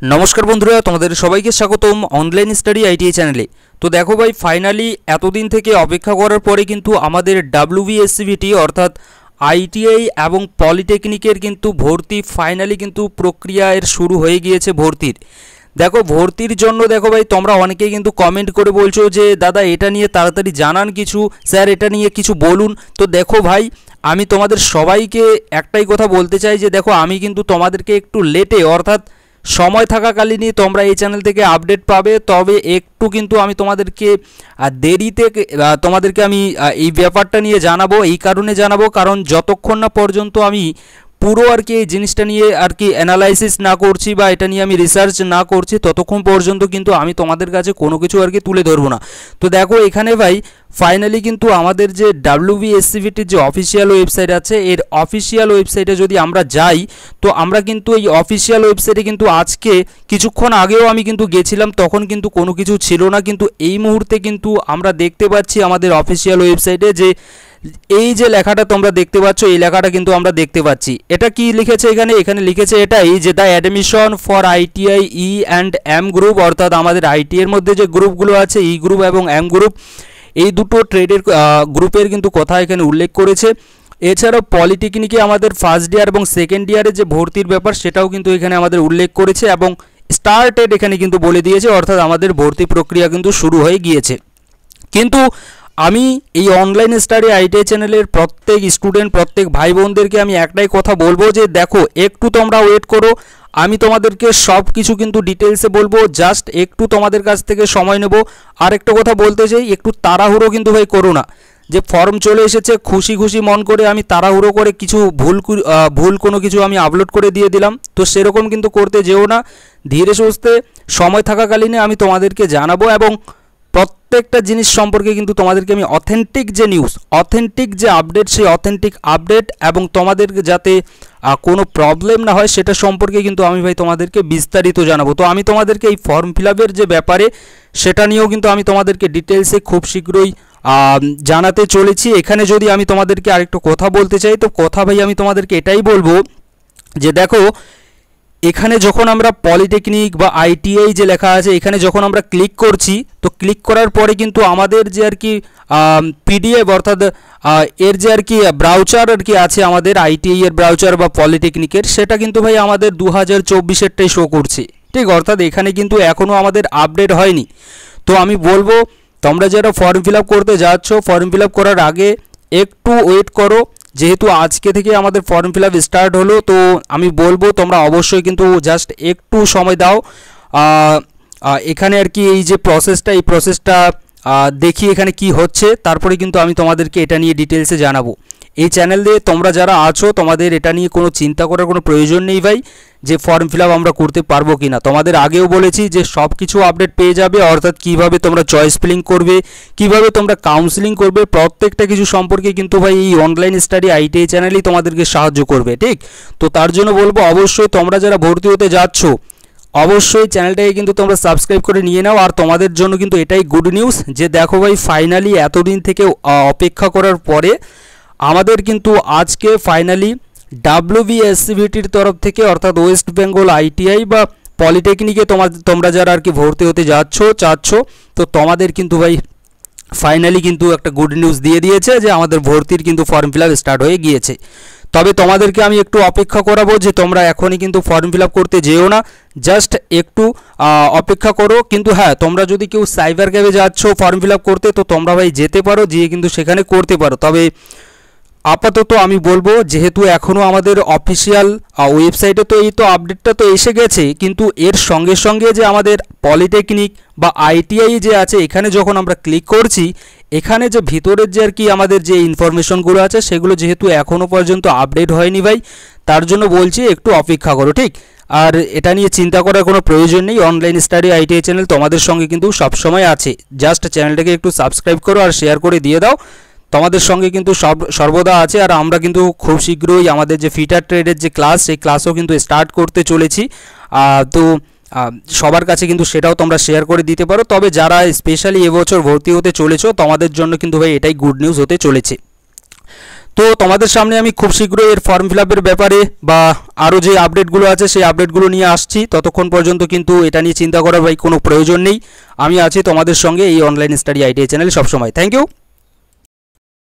नमस्कार बंधुरा तुम्हारे सबाइके स्वागतम ऑनलाइन स्टाडी आईटीआई चैनले। तो देखो भाई फाइनली एतदिन थेके अपेक्षा करार परे किन्तु आमादेर डब्ल्यूबीएससीबीटी अर्थात आईटीआई एवं पलिटेक्निकेर किन्तु भर्ती फाइनली किन्तु प्रक्रिया शुरू हो गिয়েছে भर्तिर। देखो भर्तिर जन्य देखो भाई तोमरा अनेकेई किन्तु कमेंट करे बोलछो जे दादा एटा निये ताड़ाताड़ी जानान किछु स्যার एटा निये किछु बोलुन। तो देखो भाई आमी तोमादेर सबाइके एकटाई कथा बोलते चाइ जे देखो आमी किन्तु तोमादेरके एकटु लेटे अर्थात समय थाकाकालीनই তোমরা এই চ্যানেল থেকে আপডেট পাবে। তবে একটু কিন্তু আমি তোমাদেরকে দেরিতে তোমাদেরকে আমি এই ব্যাপারটা নিয়ে জানাবো, এই কারণে জানাবো কারণ যতক্ষণ না পর্যন্ত আমি পুরো আর কি এই জিনিসটা নিয়ে আর কি অ্যানালাইসিস না করছি বা এটা নিয়ে আমি রিসার্চ না করছি ততক্ষণ পর্যন্ত কিন্তু আমি তোমাদের কাছে কোনো কিছু আর কি তুলে ধরবো না। তো দেখো এখানে ভাই ফাইনালি কিন্তু আমাদের যে ডব্লিউবিএসসিবিটির যে অফিসিয়াল ওয়েবসাইট আছে এর অফিসিয়াল ওয়েবসাইটে যদি আমরা যাই তো আমরা কিন্তু এই অফিসিয়াল ওয়েবসাইটে কিন্তু আজকে কিছুক্ষণ আগেও আমি কিন্তু গেছিলাম, তখন কিন্তু কোনো কিছু ছিল না, কিন্তু এই মুহূর্তে কিন্তু আমরা দেখতে পাচ্ছি আমাদের অফিসিয়াল ওয়েবসাইটে যে এই যে লেখাটা তোমরা দেখতে পাচ্ছ এই লেখাটা কিন্তু আমরা দেখতে পাচ্ছি। এটা কি লিখেছে এখানে লিখেছে এটাই যে the admission for ITI E and M group অর্থাৎ আমাদের আইটিআই এর মধ্যে যে গ্রুপগুলো আছে ই গ্রুপ এবং এম গ্রুপ এই দুটো ট্রেডের গ্রুপের কিন্তু কথা এখানে উল্লেখ করেছে। এছাড়াও পলিটেকনিকে আমাদের ফার্স্ট ইয়ার এবং সেকেন্ড ইয়ারে যে ভর্তির ব্যাপার সেটাও কিন্তু এখানে আমাদের উল্লেখ করেছে এবং স্টার্টেড এখানে কিন্তু বলে দিয়েছে অর্থাৎ আমাদের ভর্তি প্রক্রিয়া কিন্তু শুরু হয়ে গিয়েছে। কিন্তু আমি এই অনলাইন স্টাডি আইটিআই চ্যানেলের প্রত্যেক স্টুডেন্ট প্রত্যেক ভাই বোনদেরকে আমি একটাই কথা বলবো যে দেখো একটু তোমরা ওয়েট করো, আমি তোমাদেরকে সব কিছু কিন্তু ডিটেলসে বলবো, জাস্ট একটু তোমাদের কাছ থেকে সময় নেব। আর একটা কথা বলতে চাই একটু তাড়াহুড়ো কিন্তু ভাই করো না, যে ফর্ম চলে এসেছে খুশি খুশি মন করে আমি তাড়াহুড়ো করে কিছু ভুল কোনো কিছু আমি আপলোড করে দিয়ে দিলাম, তো সেরকম কিন্তু করতে যেও না। ধীরে সুস্থে সময় থাকাকালীনে আমি তোমাদেরকে জানাবো এবং প্রত্যেকটা জিনিস সম্পর্কে কিন্তু তোমাদেরকে আমি অথেন্টিক যে নিউজ অথেন্টিক যে আপডেট সেই অথেন্টিক আপডেট এবং তোমাদেরকে যাতে কোনো প্রবলেম না হয় সেটা সম্পর্কে কিন্তু আমি ভাই তোমাদেরকে বিস্তারিত জানাবো। তো আমি তোমাদেরকে এই ফর্ম ফিল আপের যে ব্যাপারে সেটা নিয়েও কিন্তু আমি তোমাদেরকে ডিটেলসে খুব শীঘ্রই জানাতে চলেছি। এখানে যদি আমি তোমাদেরকে আরেকটু কথা বলতে চাই তো কথা ভাই আমি তোমাদেরকে এটাই বলবো যে দেখো এখানে যখন আমরা পলিটেকনিক বা আইটিআই যে লেখা আছে এখানে যখন আমরা ক্লিক করছি তো ক্লিক করার পরে কিন্তু আমাদের যে আর কি পিডিএফ অর্থাৎ এর যে আর কি ব্রাউচার আর কি আছে আমাদের আইটিআই এর ব্রাউচার বা পলিটেকনিকের সেটা কিন্তু ভাই আমাদের 2024-এরটাই শো করছে, ঠিক, অর্থাৎ এখানে কিন্তু এখনও আমাদের আপডেট হয়নি। তো আমি বলবো তোমরা যারা ফর্ম ফিল আপ করতে যাচ্ছ ফর্ম ফিল আপ করার আগে একটু ওয়েট করো, যেহেতু আজকে থেকে আমাদের ফর্ম ফিল আপ স্টার্ট হলো তো আমি বলবো তোমরা অবশ্যই কিন্তু জাস্ট একটু সময় দাও। এখানে আর কি এই যে প্রসেসটা এই প্রসেসটা দেখি এখানে কি হচ্ছে তারপরে কিন্তু আমি তোমাদেরকে এটা নিয়ে ডিটেলসে জানাবো। এই চ্যানেল দিয়ে তোমরা যারা আছো তোমাদের এটা নিয়ে কোনো চিন্তা করার কোনো প্রয়োজন নেই ভাই যে ফর্ম ফিল আপ আমরা করতে পারবো কি না। তোমাদের আগেও বলেছি যে সব কিছু আপডেট পেয়ে যাবে অর্থাৎ কিভাবে তোমরা চয়েস ফিলিং করবে, কিভাবে তোমরা কাউন্সেলিং করবে, প্রত্যেকটা কিছু সম্পর্কে কিন্তু ভাই এই অনলাইন স্টাডি আইটিআই চ্যানেলই তোমাদেরকে সাহায্য করবে, ঠিক। তো তার জন্য বলবো অবশ্যই তোমরা যারা ভর্তি হতে যাচ্ছ অবশ্যই চ্যানেলটাকে কিন্তু তোমরা সাবস্ক্রাইব করে নিয়ে নাও। আর তোমাদের জন্য কিন্তু এটাই গুড নিউজ যে দেখো ভাই ফাইনালি এতদিন থেকে অপেক্ষা করার পরে আমাদের কিন্তু আজকে ফাইনালি ডব্লিউবিএসসিবিটির তরফ থেকে অর্থাৎ ওয়েস্ট বেঙ্গল আইটিআই বা পলিটেকনিকে তোমরা যারা আর কি ভর্তি হতে চাচ্ছ তো তোমাদের কিন্তু ভাই ফাইনালি কিন্তু একটা গুড নিউজ দিয়ে দিয়েছে যে আমাদের ভর্তির কিন্তু ফর্ম ফিল আপ স্টার্ট হয়ে গিয়েছে। তবে তোমাদেরকে আমি একটু অপেক্ষা করাবো যে তোমরা এখনই কিন্তু ফর্ম ফিল আপ করতে যেও না, জাস্ট একটু অপেক্ষা করো। কিন্তু হ্যাঁ তোমরা যদি কেউ সাইবার ক্যাফে যাচ্ছ ফর্ম ফিল আপ করতে তো তোমরা ভাই যেতে পারো, গিয়ে কিন্তু সেখানে করতে পারো। তবে আপাতত আমি বলবো যেহেতু এখনও আমাদের অফিসিয়াল ওয়েবসাইটে তো এই তো আপডেটটা তো এসে গেছে, কিন্তু এর সঙ্গে সঙ্গে যে আমাদের পলিটেকনিক বা আইটিআই যে আছে এখানে যখন আমরা ক্লিক করছি এখানে যে ভিতরের যে আর কি আমাদের যে ইনফরমেশনগুলো আছে সেগুলো যেহেতু এখনও পর্যন্ত আপডেট হয়নি ভাই তার জন্য বলছি একটু অপেক্ষা করো, ঠিক। আর এটা নিয়ে চিন্তা করার কোনো প্রয়োজন নেই, অনলাইন স্টাডি আইটিআই চ্যানেল তোমাদের সঙ্গে কিন্তু সবসময় আছে, জাস্ট চ্যানেলটাকে একটু সাবস্ক্রাইব করো আর শেয়ার করে দিয়ে দাও, তোমাদের সঙ্গে কিন্তু সর্বদা আছে। আর আমরা কিন্তু খুব শীঘ্রই আমাদের যে ফিটার ট্রেডের যে ক্লাস সেই ক্লাসও কিন্তু স্টার্ট করতে চলেছি, তো সবার কাছে কিন্তু সেটাও তোমরা শেয়ার করে দিতে পারো। তবে যারা স্পেশালি এবছর ভর্তি হতে চলেছো তোমাদের জন্য কিন্তু ভাই এটাই গুড নিউজ হতে চলেছে। তো তো তোমাদের সামনে আমি খুব শীঘ্রই এর ফর্ম ফিল আপের ব্যাপারে বা আরও যে আপডেটগুলো আছে সেই আপডেটগুলো নিয়ে আসছি। ততক্ষণ পর্যন্ত কিন্তু এটা নিয়ে চিন্তা করার ভাই কোনো প্রয়োজন নেই। আমি আছি তোমাদের সঙ্গে এই অনলাইন স্টাডি আইটিআই চ্যানেলে সবসময়। Thank you.